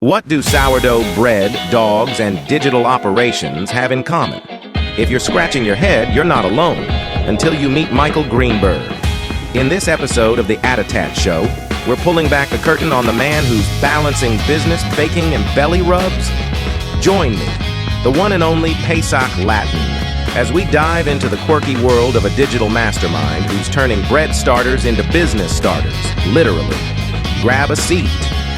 What do sourdough bread, dogs, and digital operations have in common? If you're scratching your head, you're not alone until you meet Michael Greenberg. In this episode of the ADOTAT Show, we're pulling back the curtain on the man who's balancing business, baking, and belly rubs. Join me, the one and only Pesach Lattin, as we dive into the quirky world of a digital mastermind who's turning bread starters into business starters, literally. Grab a seat,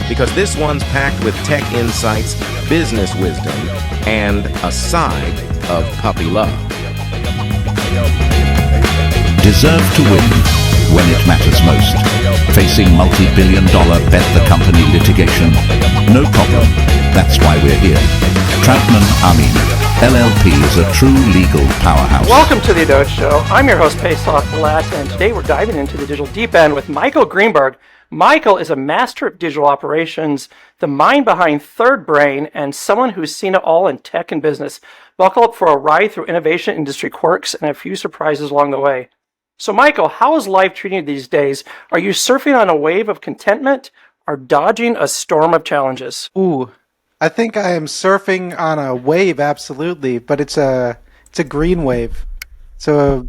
because this one's packed with tech insights, business wisdom, and a side of puppy love. Deserve to win when it matters most. Facing multi-billion-dollar bet the company litigation? No problem. That's why we're here. Troutman Amin, LLP is a true legal powerhouse. Welcome to the ADOTAT Show. I'm your host, Pesach Lattin, and today we're diving into the digital deep end with Michael Greenberg. Michael is a master of digital operations, the mind behind Third Brain, and someone who's seen it all in tech and business. Buckle up for a ride through innovation, industry quirks, and a few surprises along the way. So, Michael, how is life treating you these days? Are you surfing on a wave of contentment or dodging a storm of challenges? Ooh, I think I am surfing on a wave, absolutely, but it's a green wave. So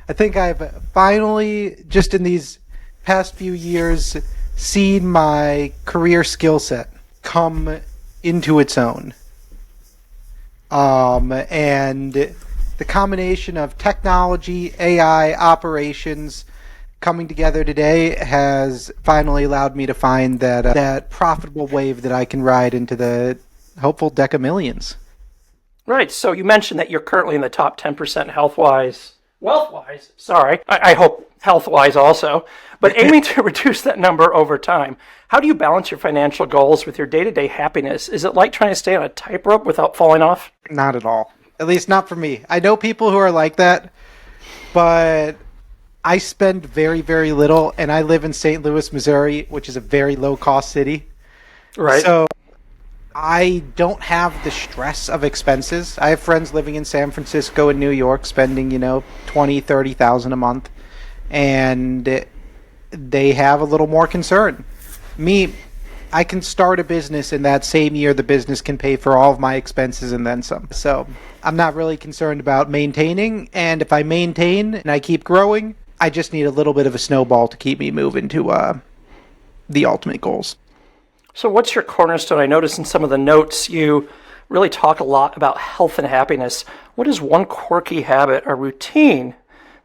I think I've finally, just in these past few years, seen my career skill set come into its own. And the combination of technology, AI, operations coming together today has finally allowed me to find that profitable wave that I can ride into the hopeful deca millions. Right. So you mentioned that you're currently in the top 10% wealth-wise, sorry. I hope health-wise also, but aiming to reduce that number over time. How do you balance your financial goals with your day-to-day happiness? Is it like trying to stay on a tightrope without falling off? Not at all. At least not for me. I know people who are like that, but I spend very, very little, and I live in St. Louis, Missouri, which is a very low-cost city. Right. So I don't have the stress of expenses. I have friends living in San Francisco and New York spending, $20,000, $30,000 a month, and they have a little more concern. Me, I can start a business, and that same year the business can pay for all of my expenses and then some. So I'm not really concerned about maintaining, and if I maintain and I keep growing, I just need a little bit of a snowball to keep me moving to the ultimate goals. So what's your cornerstone? I noticed in some of the notes you really talk a lot about health and happiness. What is one quirky habit or routine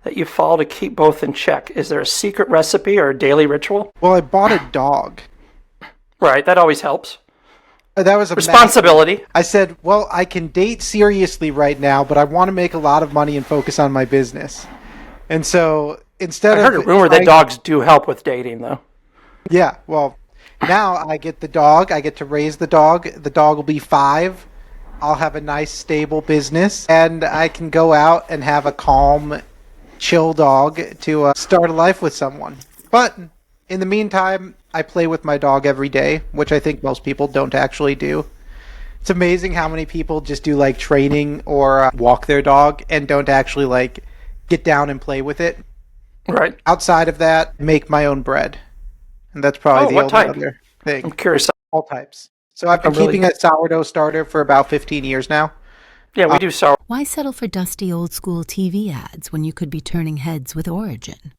that you follow to keep both in check? Is there a secret recipe or a daily ritual? Well, I bought a dog. Right, that always helps. That was a responsibility. I said, well, I can date seriously right now, but I want to make a lot of money and focus on my business. And so instead I heard a rumor that dogs do help with dating, though. Yeah, well, now I get the dog. I get to raise the dog. The dog will be 5. I'll have a nice, stable business, and I can go out and have a calm, chill dog to start a life with someone. But in the meantime, I play with my dog every day, which I think most people don't actually do. It's amazing how many people just do like training or walk their dog and don't actually like get down and play with it. Right. Outside of that, make my own bread. And that's probably the only other thing. I'm curious. All types. So I've been keeping a sourdough starter for about 15 years now. Yeah, we do sourdough. Why settle for dusty old-school TV ads when you could be turning heads with Origin?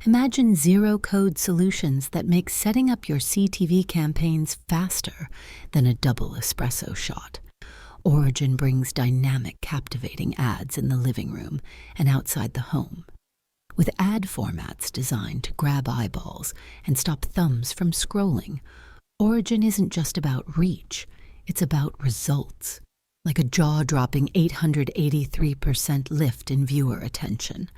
Imagine zero-code solutions that make setting up your CTV campaigns faster than a double espresso shot. Origin brings dynamic, captivating ads in the living room and outside the home. With ad formats designed to grab eyeballs and stop thumbs from scrolling, Origin isn't just about reach, it's about results. Like a jaw-dropping 883% lift in viewer attention.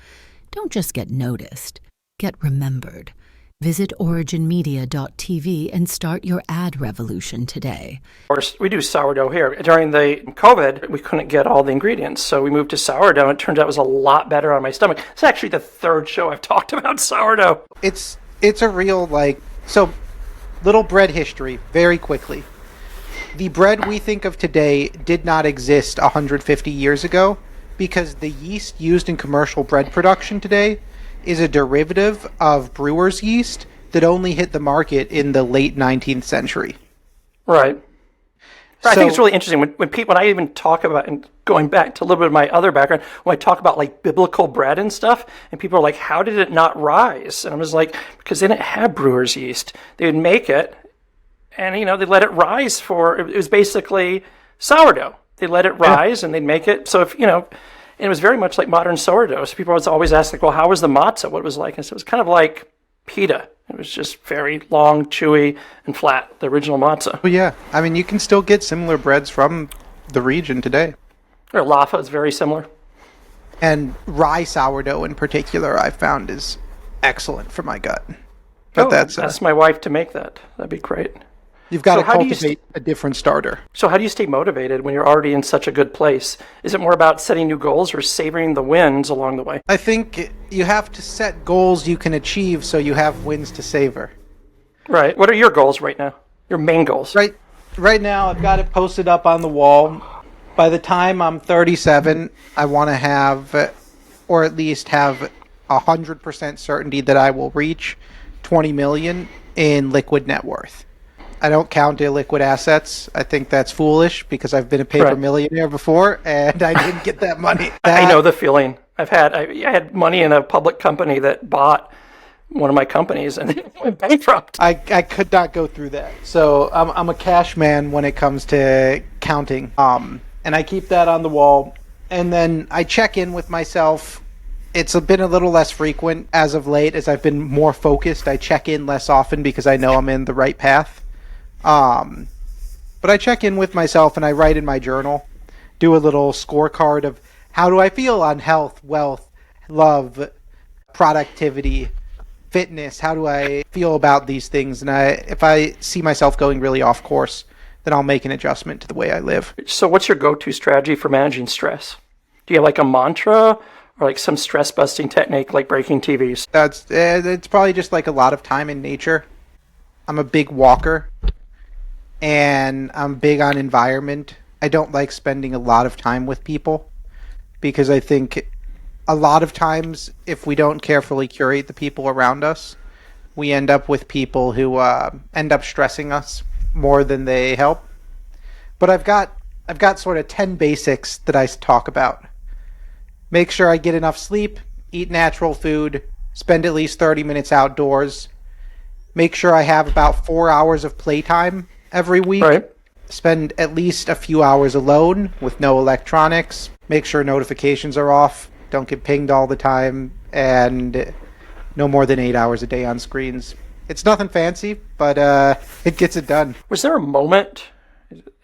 Don't just get noticed, get remembered. Visit originmedia.tv and start your ad revolution today. Of course, we do sourdough here. During the COVID, we couldn't get all the ingredients, so we moved to sourdough, and it turned out it was a lot better on my stomach. It's actually the 3rd show I've talked about sourdough. It's a real, so little bread history, very quickly. The bread we think of today did not exist 150 years ago because the yeast used in commercial bread production today is a derivative of brewer's yeast that only hit the market in the late 19th century. Right. I think it's really interesting when I even talk about, and going back to a little bit of my other background, when I talk about like biblical bread and stuff, and people are like, how did it not rise? And I was like, because they didn't have brewer's yeast. They would make it, and they let it rise it was basically sourdough. They let it rise and they'd make it. So and it was very much like modern sourdough. So people always ask, like, well, how was the matzah? What it was like? And so it was kind of like pita. It was just very long, chewy, and flat, the original matzah. Well, yeah. I mean, you can still get similar breads from the region today. Or laffa is very similar. And rye sourdough in particular, I found is excellent for my gut. But ask my wife to make that. That'd be great. You've got to cultivate a different starter. So how do you stay motivated when you're already in such a good place? Is it more about setting new goals or savoring the wins along the way? I think you have to set goals you can achieve so you have wins to savor. Right. What are your goals right now? Your main goals? Right now, I've got it posted up on the wall. By the time I'm 37, I want to have, or at least have 100% certainty that I will reach 20 million in liquid net worth. I don't count illiquid assets. I think that's foolish because I've been a paper millionaire before and I didn't get that money. I know the feeling. I had money in a public company that bought one of my companies and it went bankrupt. I could not go through that. So I'm a cash man when it comes to counting. And I keep that on the wall. And then I check in with myself. It's been a little less frequent as of late as I've been more focused. I check in less often because I know I'm in the right path. But I check in with myself and I write in my journal, do a little scorecard of how do I feel on health, wealth, love, productivity, fitness. How do I feel about these things? And if I see myself going really off course, then I'll make an adjustment to the way I live. So what's your go-to strategy for managing stress? Do you have like a mantra or like some stress-busting technique like breaking TVs? It's probably just like a lot of time in nature. I'm a big walker. And I'm big on environment. I don't like spending a lot of time with people because I think a lot of times if we don't carefully curate the people around us, we end up with people who end up stressing us more than they help. But I've got sort of 10 basics that I talk about. Make sure I get enough sleep, eat natural food, spend at least 30 minutes outdoors. Make sure I have about 4 hours of playtime every week. Right. Spend at least a few hours alone with no electronics. Make sure notifications are off. Don't get pinged all the time. And no more than 8 hours a day on screens. It's nothing fancy, but it gets it done. Was there a moment,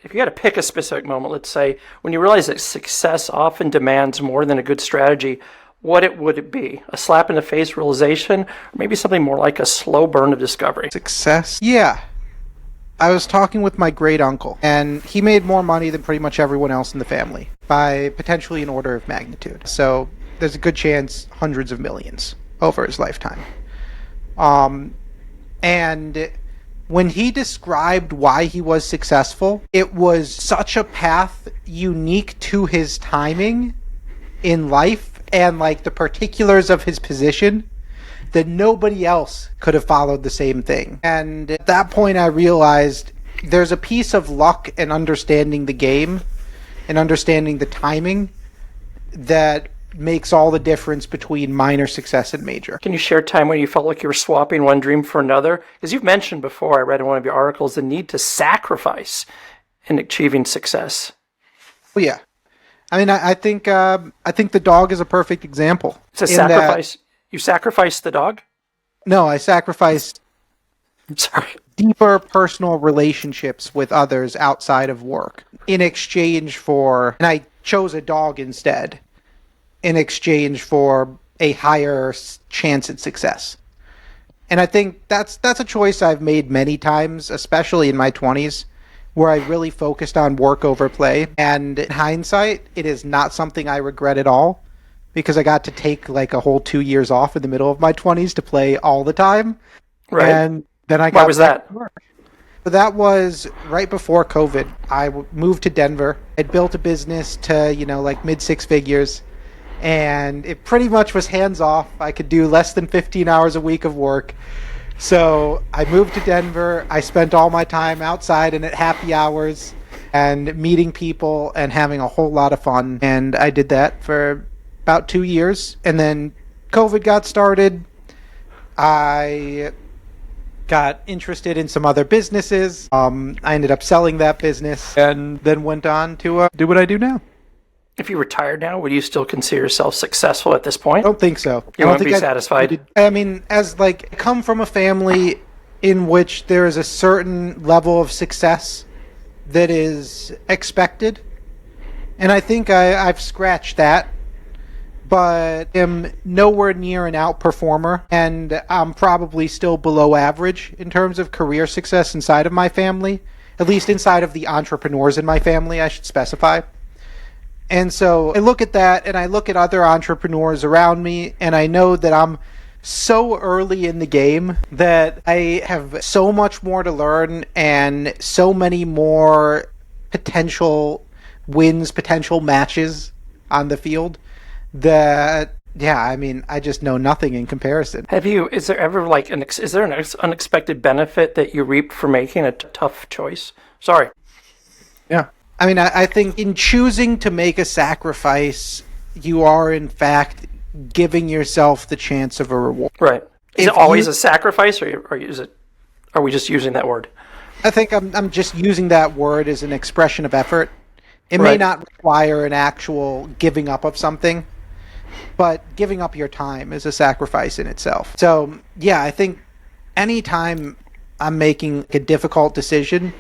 if you had to pick a specific moment, let's say, when you realized that success often demands more than a good strategy, what would it be? A slap in the face realization? Or maybe something more like a slow burn of discovery? Success? Yeah. I was talking with my great uncle, and he made more money than pretty much everyone else in the family by potentially an order of magnitude. So there's a good chance hundreds of millions over his lifetime. And when he described why he was successful, it was such a path unique to his timing in life and like the particulars of his position that nobody else could have followed the same thing. And at that point I realized there's a piece of luck and understanding the game and understanding the timing that makes all the difference between minor success and major. Can you share a time when you felt like you were swapping one dream for another? Because you've mentioned before, I read in one of your articles, the need to sacrifice in achieving success. Well, yeah. I mean, I think the dog is a perfect example. It's a sacrifice. You sacrificed the dog? No, I sacrificed deeper personal relationships with others outside of work in exchange for, and I chose a dog instead, in exchange for a higher chance at success. And I think that's a choice I've made many times, especially in my 20s, where I really focused on work over play. And in hindsight, it is not something I regret at all, because I got to take like a whole 2 years off in the middle of my 20s to play all the time. Right. And then I got... Why was that? But that was right before COVID. I moved to Denver. I'd built a business to, like mid 6 figures. And it pretty much was hands off. I could do less than 15 hours a week of work. So I moved to Denver. I spent all my time outside and at happy hours. and meeting people and having a whole lot of fun. And I did that for about 2 years. And then COVID got started. I got interested in some other businesses. I ended up selling that business and then went on to do what I do now. If you retired now, would you still consider yourself successful at this point? I don't think so. You won't be satisfied? I mean, as like, I come from a family in which there is a certain level of success that is expected. And I think I've scratched that, but am nowhere near an outperformer. And I'm probably still below average in terms of career success inside of my family, at least inside of the entrepreneurs in my family, I should specify. And so I look at that and I look at other entrepreneurs around me, and I know that I'm so early in the game that I have so much more to learn and so many more potential wins, potential matches on the field that, yeah, I mean, I just know nothing in comparison. Is there ever like is there an unexpected benefit that you reap for making a tough choice? Sorry. Yeah. I mean, I think in choosing to make a sacrifice, you are in fact giving yourself the chance of a reward. Right. Is it always a sacrifice, or are we just using that word? I think I'm just using that word as an expression of effort. It may Right. not require an actual giving up of something, but giving up your time is a sacrifice in itself. So, yeah, I think anytime I'm making a difficult decision,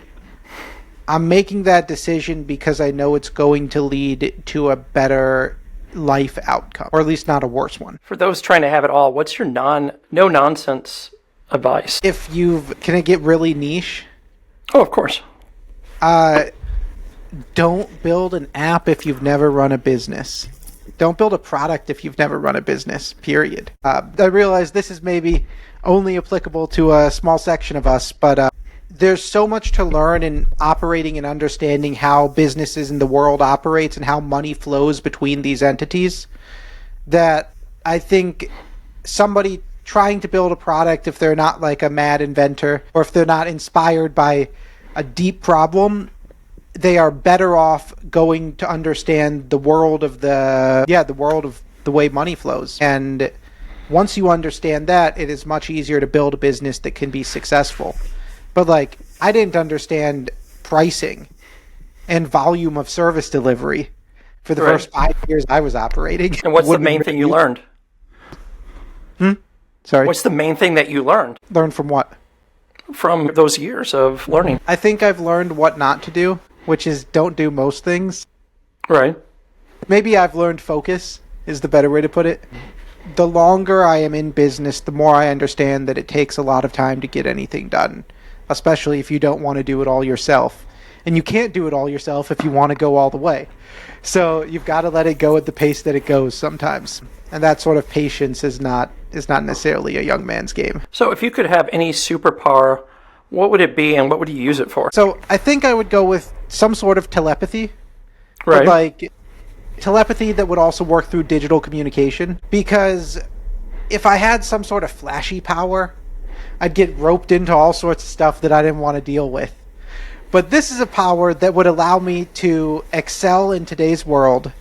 I'm making that decision because I know it's going to lead to a better life outcome, or at least not a worse one. For those trying to have it all, what's your no-nonsense advice? Can I get really niche? Oh, of course. Don't build an app if you've never run a business. Don't build a product if you've never run a business, period. I realize this is maybe only applicable to a small section of us, but there's so much to learn in operating and understanding how businesses in the world operates and how money flows between these entities that I think somebody trying to build a product, if they're not like a mad inventor or if they're not inspired by a deep problem, they are better off going to understand the world of the way money flows. And once you understand that, it is much easier to build a business that can be successful. But like, I didn't understand pricing and volume of service delivery for the first 5 years I was operating. And what's the main thing you learned? Sorry? What's the main thing that you learned Learn from what? from those years of learning? I think I've learned what not to do, which is don't do most things. Right. Maybe I've learned focus is the better way to put it. The longer I am in business, the more I understand that it takes a lot of time to get anything done, especially if you don't want to do it all yourself. And you can't do it all yourself if you want to go all the way. So you've got to let it go at the pace that it goes sometimes. And that sort of patience is not necessarily a young man's game. So if you could have any superpower, what would it be and what would you use it for? So I think I would go with some sort of telepathy. Right. But like telepathy that would also work through digital communication. Because if I had some sort of flashy power, I'd get roped into all sorts of stuff that I didn't want to deal with. But this is a power that would allow me to excel in today's world.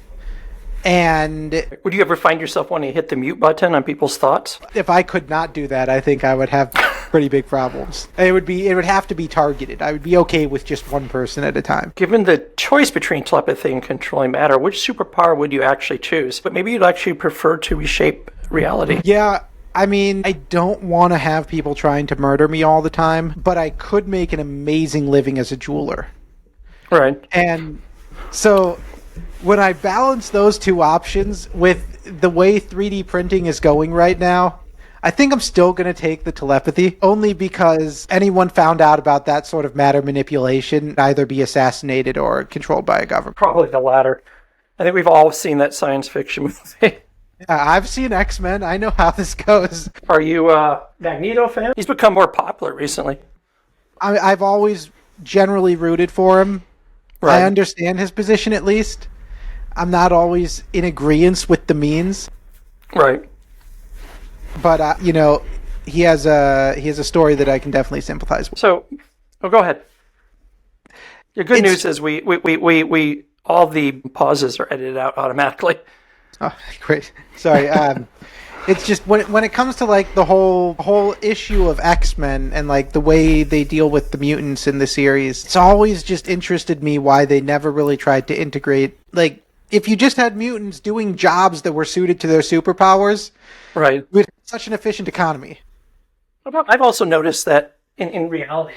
And Would you ever find yourself wanting to hit the mute button on people's thoughts? if I could not do that, I think I would have pretty big problems. It would have to be targeted. I would be okay with just one person at a time. Given the choice between telepathy and controlling matter, which superpower would you actually choose? But maybe you'd actually prefer to reshape reality. Yeah, I mean, I don't want to have people trying to murder me all the time, but I could make an amazing living as a jeweler. Right. And so when I balance those two options with the way 3D printing is going right now, I think I'm still going to take the telepathy, only because anyone found out about that sort of matter manipulation would either be assassinated or controlled by a government. Probably the latter. I think we've all seen that science fiction movie. I've seen X-Men. I know how this goes. Are you a Magneto fan? He's become more popular recently. I've always generally rooted for him. Right. I understand his position at least. I'm not always in agreement with the means, Right. but he has a story that I can definitely sympathize with. So, go ahead. The good news is we all the pauses are edited out automatically. Oh, great. Sorry. It's just when it comes to like the whole issue of X-Men and like the way they deal with the mutants in the series, it's always just interested me why they never really tried to integrate. Like, if you just had mutants doing jobs that were suited to their superpowers, right, with such an efficient economy. I've also noticed that in reality,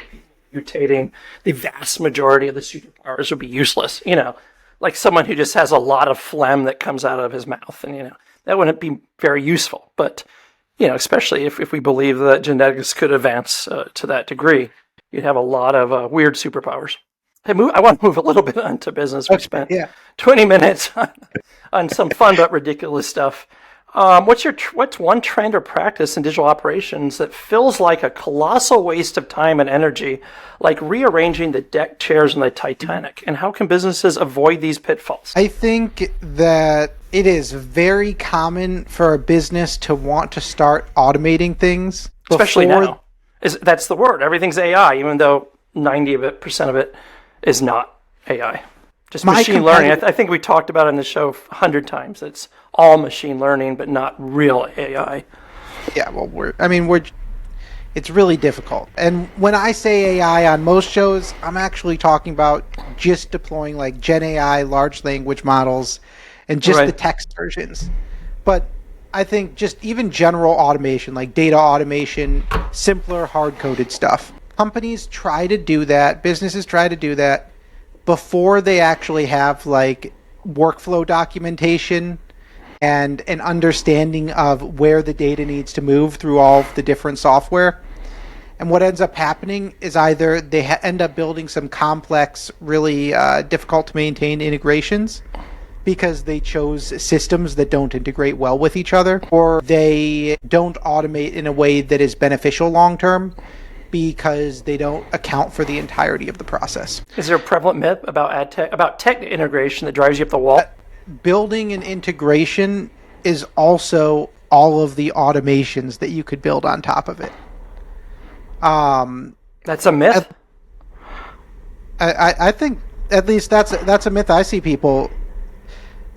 mutating the vast majority of the superpowers would be useless. You know, like someone who just has a lot of phlegm that comes out of his mouth, and that wouldn't be very useful. But especially if we believe that genetics could advance to that degree, you'd have a lot of weird superpowers. Hey, I want to move a little bit onto business. We spent 20 minutes on some fun but ridiculous stuff. What's one trend or practice in digital operations that feels like a colossal waste of time and energy, like rearranging the deck chairs on the Titanic? And how can businesses avoid these pitfalls? I think that it is very common for a business to want to start automating things. Especially now. That's the word. Everything's AI, even though 90% of it is not AI. Just machine learning. I think we talked about it in the show 100 times. It's all machine learning, but not real AI. Yeah, well, it's really difficult. And when I say AI on most shows, I'm actually talking about just deploying like Gen AI, large language models, and just the text versions. But I think just even general automation, like data automation, simpler hard-coded stuff. Companies try to do that. Businesses try to do that before they actually have like workflow documentation and an understanding of where the data needs to move through all of the different software. And what ends up happening is either they end up building some complex, really difficult to maintain integrations because they chose systems that don't integrate well with each other, or they don't automate in a way that is beneficial long term because they don't account for the entirety of the process. Is there a prevalent myth about tech integration that drives you up the wall? Building an integration is also all of the automations that you could build on top of it. That's a myth? I think at least that's a myth I see people.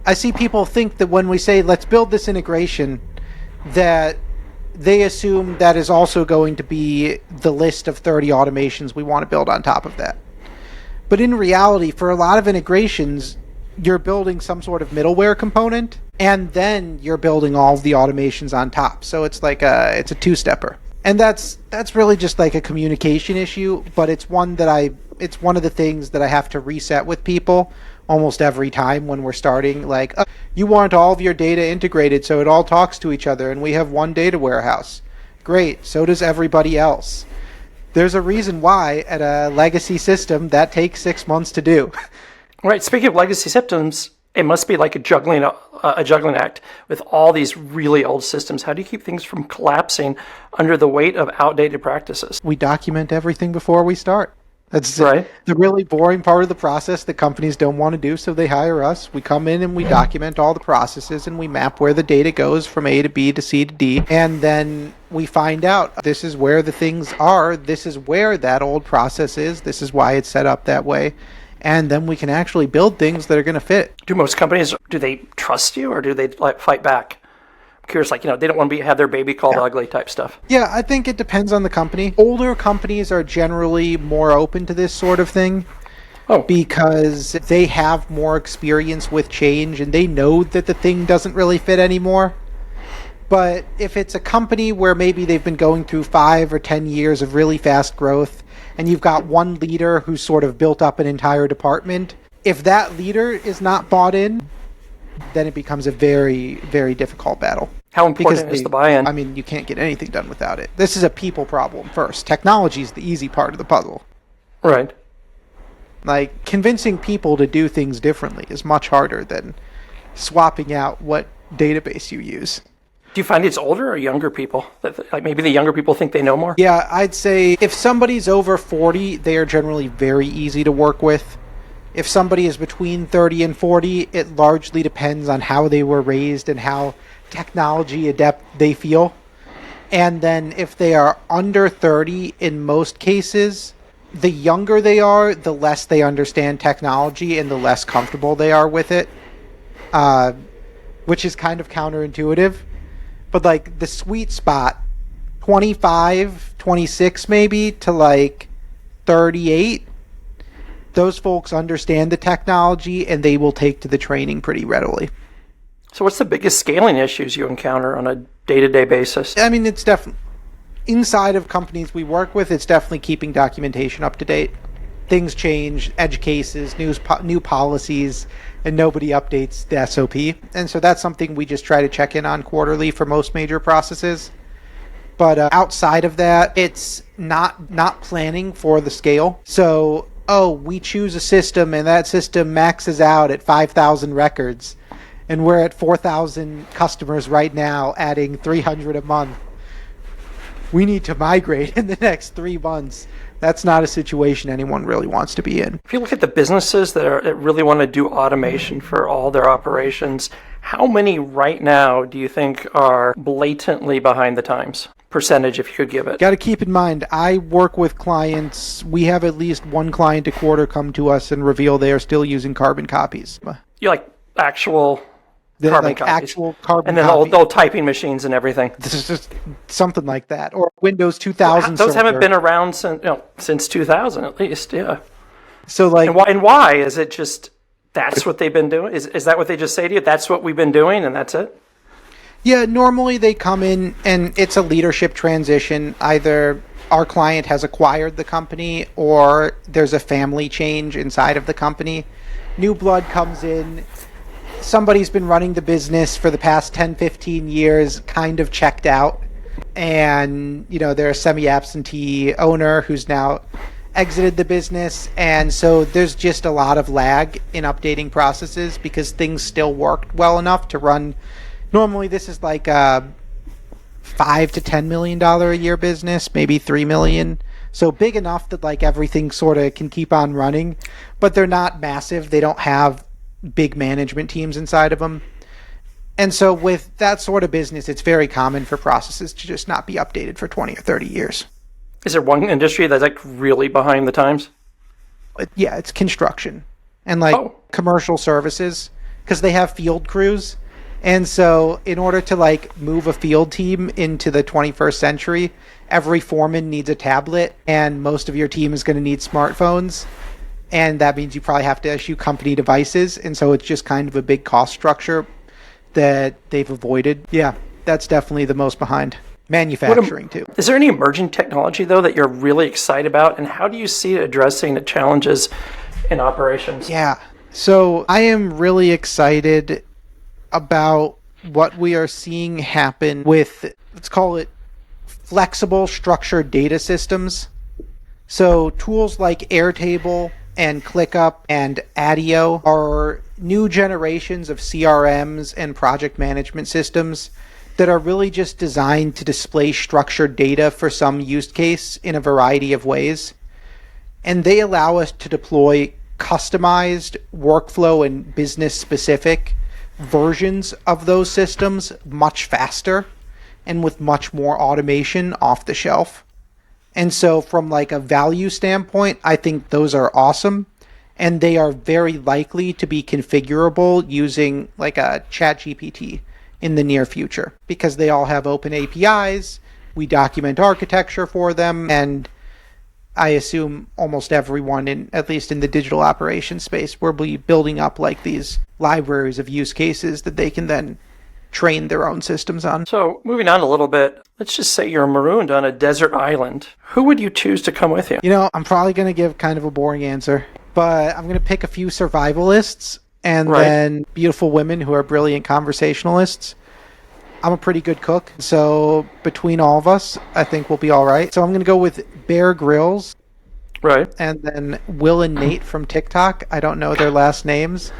I see people think that when we say let's build this integration, that they assume that is also going to be the list of 30 automations we want to build on top of that. But in reality, for a lot of integrations, you're building some sort of middleware component, and then you're building all of the automations on top. So it's like it's a two-stepper. And that's really just like a communication issue, but it's one of the things that I have to reset with people almost every time when we're starting. Like, you want all of your data integrated so it all talks to each other and we have one data warehouse. Great, so does everybody else. There's a reason why at a legacy system that takes 6 months to do. Right, speaking of legacy systems, it must be like a juggling act with all these really old systems. How do you keep things from collapsing under the weight of outdated practices? We document everything before we start. That's right. The really boring part of the process that companies don't want to do, so they hire us. We come in and we document all the processes and we map where the data goes from A to B to C to D. And then we find out this is where the things are. This is where that old process is. This is why it's set up that way. And then we can actually build things that are going to fit. Do most companies, do they trust you or do they fight back? I'm curious, they don't want to have their baby called ugly type stuff. Yeah, I think it depends on the company. Older companies are generally more open to this sort of thing because they have more experience with change and they know that the thing doesn't really fit anymore. But if it's a company where maybe they've been going through 5 or 10 years of really fast growth and you've got one leader who's sort of built up an entire department, if that leader is not bought in, then it becomes a very, very difficult battle. How important is the buy-in? I mean, you can't get anything done without it. This is a people problem first. Technology is the easy part of the puzzle. Right. Like, convincing people to do things differently is much harder than swapping out what database you use. Do you find it's older or younger people? Like maybe the younger people think they know more? Yeah, I'd say if somebody's over 40, they are generally very easy to work with. If somebody is between 30 and 40, it largely depends on how they were raised and how technology adept they feel. And then if they are under 30, in most cases, the younger they are, the less they understand technology and the less comfortable they are with it, which is kind of counterintuitive. But like the sweet spot, 25, 26 maybe to like 38, those folks understand the technology and they will take to the training pretty readily. So what's the biggest scaling issues you encounter on a day-to-day basis? I mean, it's definitely, inside of companies we work with, it's definitely keeping documentation up to date. Things change, edge cases, new policies, and nobody updates the SOP. And so that's something we just try to check in on quarterly for most major processes. But outside of that, it's not planning for the scale. So, we choose a system and that system maxes out at 5,000 records. And we're at 4,000 customers right now, adding 300 a month. We need to migrate in the next 3 months. That's not a situation anyone really wants to be in. If you look at the businesses that really want to do automation for all their operations, how many right now do you think are blatantly behind the times? Percentage, if you could give it. Got to keep in mind, I work with clients. We have at least one client a quarter come to us and reveal they are still using carbon copies. You like actual carbon copies. Actual carbon and then all typing machines and everything. This is just something like that. Or Windows 2000 Those haven't been around since 2000 at least, yeah. So like, and why? Is it just that's what they've been doing? Is that what they just say to you? That's what we've been doing and that's it? Yeah, normally they come in and it's a leadership transition. Either our client has acquired the company or there's a family change inside of the company. New blood comes in. Somebody's been running the business for the past 10, 15 years, kind of checked out. And, they're a semi-absentee owner who's now exited the business. And so there's just a lot of lag in updating processes because things still worked well enough to run. Normally this is like a $5 to $10 million a year business, maybe $3 million. So big enough that like everything sort of can keep on running, but they're not massive. They don't have big management teams inside of them. And so with that sort of business, it's very common for processes to just not be updated for 20 or 30 years. Is there one industry that's like really behind the times? Yeah, it's construction and like commercial services because they have field crews. And so in order to like move a field team into the 21st century, every foreman needs a tablet and most of your team is going to need smartphones. And that means you probably have to issue company devices. And so it's just kind of a big cost structure that they've avoided. Yeah, that's definitely the most behind. Manufacturing too. Is there any emerging technology though that you're really excited about? And how do you see it addressing the challenges in operations? Yeah, so I am really excited about what we are seeing happen with, let's call it flexible structured data systems. So tools like Airtable and ClickUp and ADIO are new generations of CRMs and project management systems that are really just designed to display structured data for some use case in a variety of ways. And they allow us to deploy customized workflow and business specific versions of those systems much faster and with much more automation off the shelf. And so from like a value standpoint, I think those are awesome. And they are very likely to be configurable using like a ChatGPT in the near future because they all have open APIs. We document architecture for them. And I assume almost everyone, at least in the digital operations space, will be building up like these libraries of use cases that they can then train their own systems on. So moving on a little bit, let's just say you're marooned on a desert island. Who would you choose to come with you? I'm probably going to give kind of a boring answer, but I'm going to pick a few survivalists and then beautiful women who are brilliant conversationalists. I'm a pretty good cook, so between all of us, I think we'll be all right. So I'm going to go with Bear Grylls. Right. And then Will and Nate from TikTok. I don't know their last names,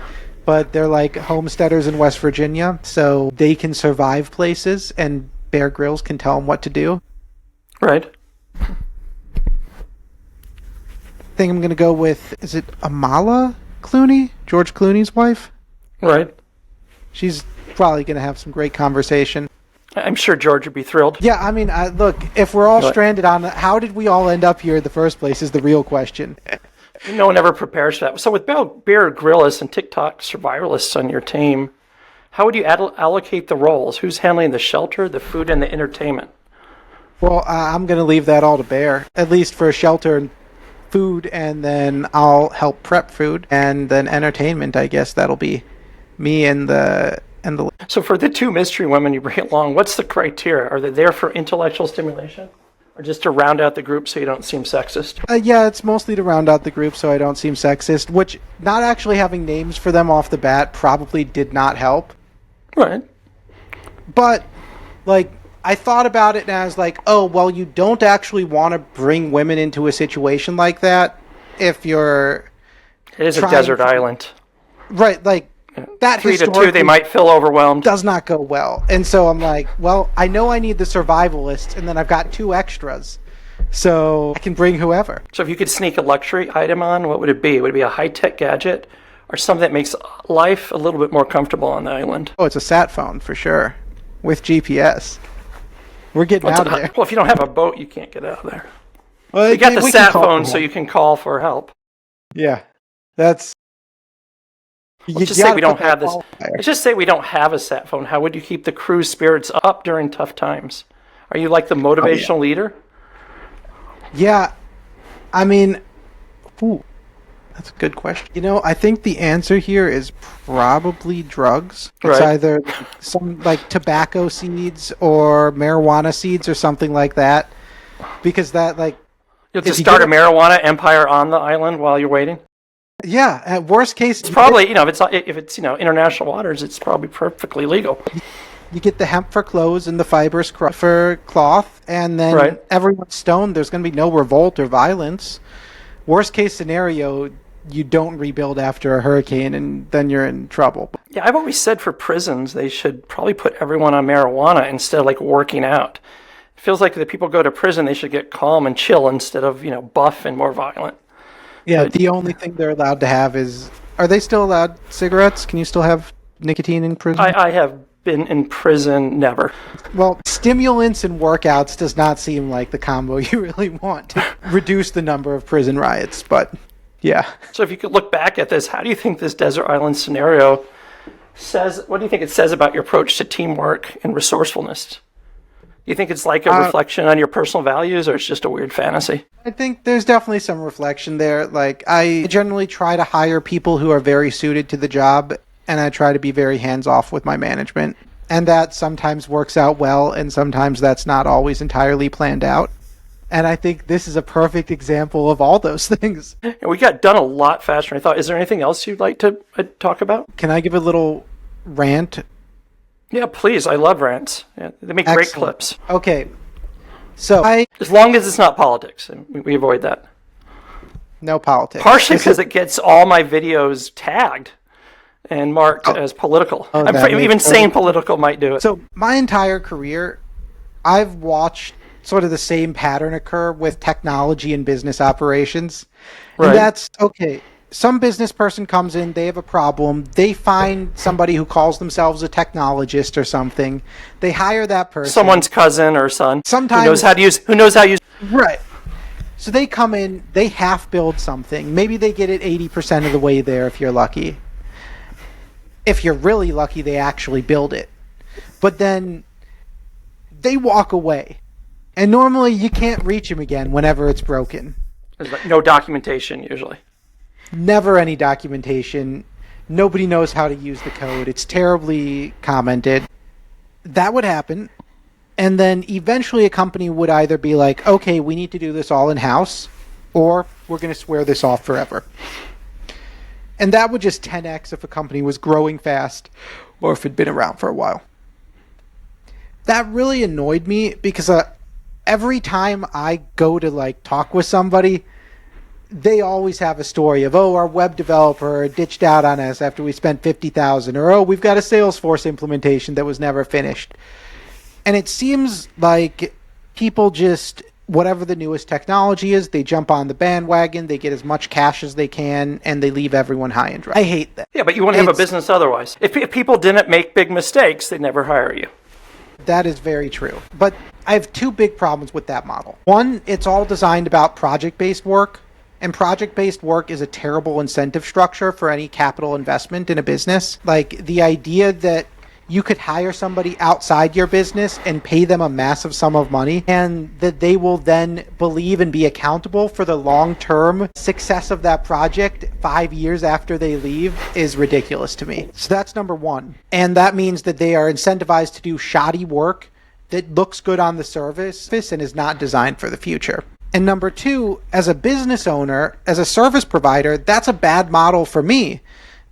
but they're like homesteaders in West Virginia, so they can survive places, and Bear Grylls can tell them what to do. Right. I think I'm going to go with, is it Amala Clooney? George Clooney's wife? Right. She's probably going to have some great conversation. I'm sure George would be thrilled. Yeah, I mean, look, if we're all stranded on, how did we all end up here in the first place is the real question. No one ever prepares for that. So with Bear Grylls and TikTok survivalists on your team, how would you allocate the roles? Who's handling the shelter, the food, and the entertainment? Well, I'm going to leave that all to Bear, at least for shelter and food, and then I'll help prep food, and then entertainment, I guess that'll be me and the... So for the two mystery women you bring along, what's the criteria? Are they there for intellectual stimulation? Or just to round out the group so you don't seem sexist? Yeah, it's mostly to round out the group so I don't seem sexist, which not actually having names for them off the bat probably did not help. Right. But, like, I thought about it and I was like, oh, well, you don't actually want to bring women into a situation like that if you're... It is a desert island. Right, like, that 3 to 2, they might feel overwhelmed. Does not go well. And so I'm like, well, I know I need the survivalists, and then I've got 2 extras. So I can bring whoever. So if you could sneak a luxury item on, what would it be? Would it be a high-tech gadget or something that makes life a little bit more comfortable on the island? Oh, it's a sat phone for sure, with GPS. We're getting out of there. Well, if you don't have a boat, you can't get out of there. Well, you got the sat phone so you can call for help. Yeah, that's... Let's just say we don't have this. Let's just say we don't have a sat phone. How would you keep the crew's spirits up during tough times? Are you like the motivational leader? Yeah, I mean, that's a good question. You know, I think the answer here is probably drugs. It's either some like tobacco seeds or marijuana seeds or something like that, because that like you'll just start a marijuana empire on the island while you're waiting. Yeah, at worst case, it's probably if it's international waters, it's probably perfectly legal. You get the hemp for clothes and the fibers for cloth, and then everyone's stoned. There's going to be no revolt or violence. Worst case scenario, you don't rebuild after a hurricane, and then you're in trouble. Yeah, I've always said for prisons, they should probably put everyone on marijuana instead of like working out. It feels like the people go to prison, they should get calm and chill instead of buff and more violent. Yeah, the only thing they're allowed to have is... Are they still allowed cigarettes? Can you still have nicotine in prison? I have been in prison, never. Well, stimulants and workouts does not seem like the combo you really want to reduce the number of prison riots, but yeah. So if you could look back at this, how do you think this desert island scenario says... What do you think it says about your approach to teamwork and resourcefulness? Do you think it's like a reflection on your personal values, or it's just a weird fantasy? I think there's definitely some reflection there. Like, I generally try to hire people who are very suited to the job, and I try to be very hands-off with my management. And that sometimes works out well, and sometimes that's not always entirely planned out. And I think this is a perfect example of all those things. And we got done a lot faster than I thought. Is there anything else you'd like to talk about? Can I give a little rant? Yeah, please. I love rants. Yeah, they make great clips. Okay. So as long as it's not politics, and we avoid that. No politics. Partially because it gets all my videos tagged and marked as political. Even sane political might do it. So my entire career, I've watched sort of the same pattern occur with technology and business operations. Right. And that's okay. Some business person comes in, they have a problem, they find somebody who calls themselves a technologist or something, they hire that person. Someone's cousin or son. Sometimes who knows how to use Right. So they come in, they half build something. Maybe they get it 80% of the way there if you're lucky. If you're really lucky, they actually build it. But then they walk away. And normally you can't reach them again whenever it's broken. There's no documentation usually. Never any documentation. Nobody knows how to use the code. It's terribly commented. That would happen. And then eventually a company would either be like, okay, we need to do this all in-house, or we're going to swear this off forever. And that would just 10x if a company was growing fast or if it'd been around for a while. That really annoyed me because every time I go to talk with somebody, they always have a story of, our web developer ditched out on us after we spent $50,000, or we've got a Salesforce implementation that was never finished. And it seems like people just, whatever the newest technology is, they jump on the bandwagon, they get as much cash as they can, and they leave everyone high and dry. I hate that. Yeah, but you wouldn't have a business otherwise. If people didn't make big mistakes, they'd never hire you. That is very true. But I have two big problems with that model. One, it's all designed about project-based work, and project-based work is a terrible incentive structure for any capital investment in a business. Like, the idea that you could hire somebody outside your business and pay them a massive sum of money, and that they will then believe and be accountable for the long-term success of that project 5 years after they leave is ridiculous to me. So that's number one. And that means that they are incentivized to do shoddy work that looks good on the surface and is not designed for the future. And number two, as a business owner, as a service provider, that's a bad model for me,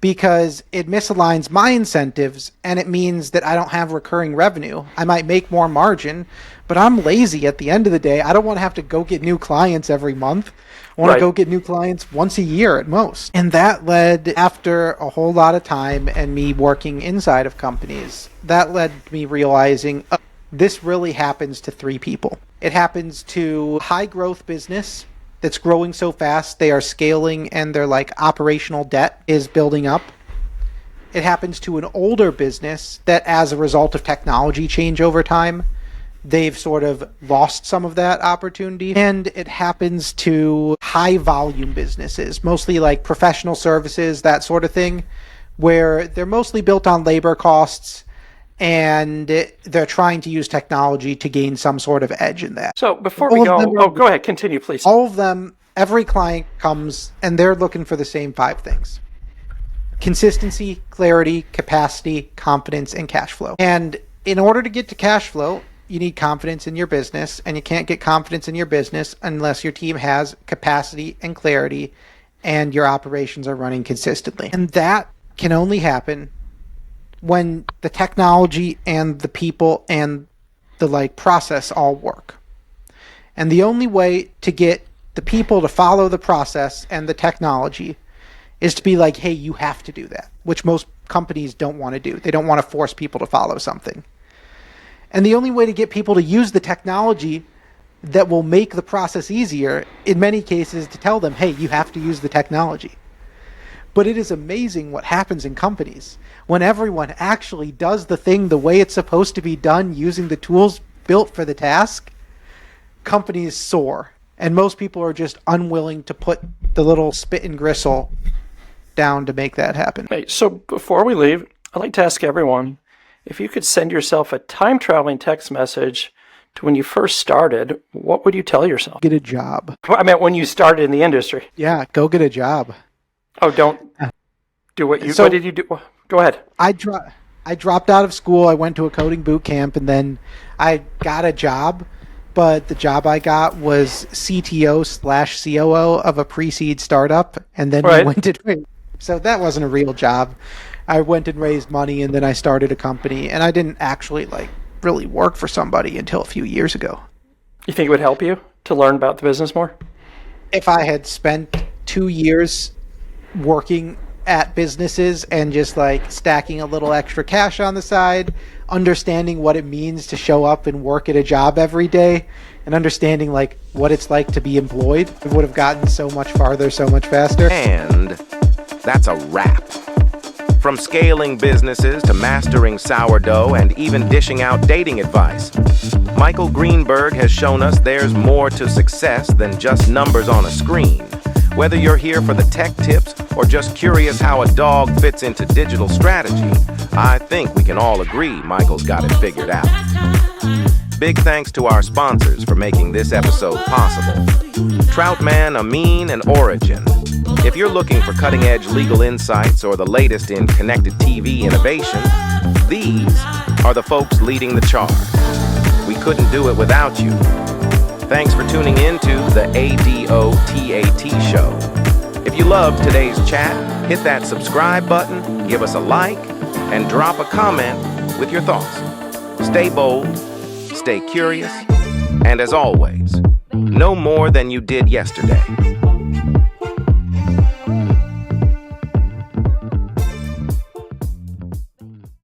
because it misaligns my incentives and it means that I don't have recurring revenue. I might make more margin, but I'm lazy at the end of the day. I don't want to have to go get new clients every month. I want to go get new clients once a year at most. And that led, after a whole lot of time and me working inside of companies, that led me realizing this really happens to three people. It happens to high growth business that's growing so fast they are scaling and their operational debt is building up. It happens to an older business that, as a result of technology change over time, they've sort of lost some of that opportunity. And it happens to high volume businesses, mostly like professional services, that sort of thing, where they're mostly built on labor costs and they're trying to use technology to gain some sort of edge in that. So before we go, go ahead, continue, please. All of them, every client comes and they're looking for the same five things: consistency, clarity, capacity, confidence, and cash flow. And in order to get to cash flow, you need confidence in your business, and you can't get confidence in your business unless your team has capacity and clarity and your operations are running consistently. And that can only happen when the technology and the people and the process all work. And the only way to get the people to follow the process and the technology is to be like, hey, you have to do that, which most companies don't want to do. They don't want to force people to follow something. And the only way to get people to use the technology that will make the process easier, in many cases, to tell them, hey, you have to use the technology. But it is amazing what happens in companies when everyone actually does the thing the way it's supposed to be done using the tools built for the task. Companies soar, and most people are just unwilling to put the little spit and gristle down to make that happen. Hey, so before we leave, I'd like to ask everyone, if you could send yourself a time-traveling text message to when you first started, what would you tell yourself? Get a job. I meant when you started in the industry. Yeah, go get a job. Oh, don't do what you... So, what did you do? Go ahead. I dropped out of school. I went to a coding boot camp, and then I got a job. But the job I got was CTO/COO of a pre-seed startup, and then we went to... So that wasn't a real job. I went and raised money, and then I started a company, and I didn't actually really work for somebody until a few years ago. You think it would help you to learn about the business more? If I had spent 2 years working at businesses and just stacking a little extra cash on the side, understanding what it means to show up and work at a job every day, and understanding what it's like to be employed, it would have gotten so much farther, so much faster. And that's a wrap. From scaling businesses to mastering sourdough and even dishing out dating advice, Michael Greenberg has shown us there's more to success than just numbers on a screen. Whether you're here for the tech tips or just curious how a dog fits into digital strategy, I think we can all agree Michael's got it figured out. Big thanks to our sponsors for making this episode possible: Troutman, Amin, and Origin. If you're looking for cutting-edge legal insights or the latest in connected TV innovation, these are the folks leading the charge. We couldn't do it without you. Thanks for tuning in to the ADOTAT Show. If you loved today's chat, hit that subscribe button, give us a like, and drop a comment with your thoughts. Stay bold, stay curious, and as always, know more than you did yesterday.